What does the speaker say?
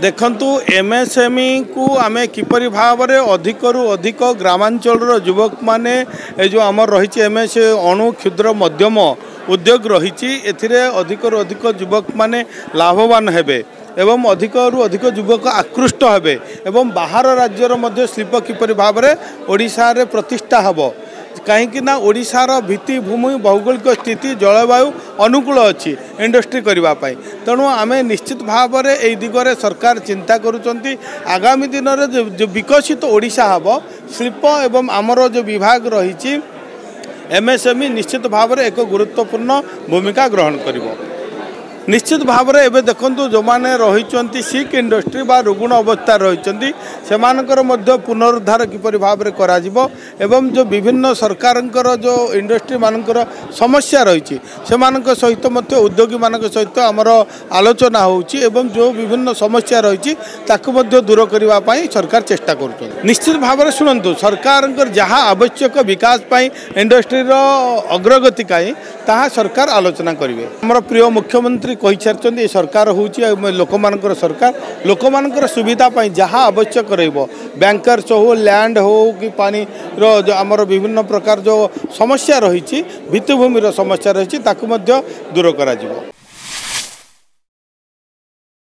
देखंतु एमएसएमई को आमे किपरि भाव में अधिकरू अधिक ग्रामांचल युवक माने जो आमर रही एमएस अणु क्षुद्र मध्यम उद्योग रही अधिकरू अधिक युवक माने लाभवान हेबे एवं अधिकरू अधिक युवक आकृष्ट हेबे एवं बाहर राज्यर मध्य शिल्प किपरि भाव में ओडिशा रे प्रतिष्ठा हबो कहीं ओडिशार भित्तिभूमि भौगोलिक स्थिति जलवायु अनुकूल अच्छी इंडस्ट्री करने तेणु आम निश्चित भाव में यही दिगरे सरकार चिंता करुँच आगामी दिन में जो विकसित ओडिशा हम शिल्प एवं आमर जो विभाग रही एमएसएमई निश्चित भाव में एक गुरुत्वपूर्ण भूमिका ग्रहण करिवो। निश्चित भाव में एवं देखु जो मैंने रही सिक इंडस्ट्री बा रुग्ण अवस्था रही पुनरुद्धार किपरि भाव में करा एवं जो विभिन्न सरकार जो इंडस्ट्री मानकर समस्या रही सहित उद्योगी मान सहित आमर आलोचना होची एवं जो विभिन्न समस्या रही दूर करने सरकार चेष्टा कर निश्चित भाव में शुणु सरकार जहाँ आवश्यक विकास इंडस्ट्री अग्रगति ताहा सरकार आलोचना करेंगे। आमर प्रिय मुख्यमंत्री कही सारी सरकार हूँ लोक सुविधा जहाँ आवश्यक बैंकर्स हो लैंड हो कि पानी आमर विभिन्न प्रकार जो समस्या रही भित्तिभूमि समस्या रही दूर करा।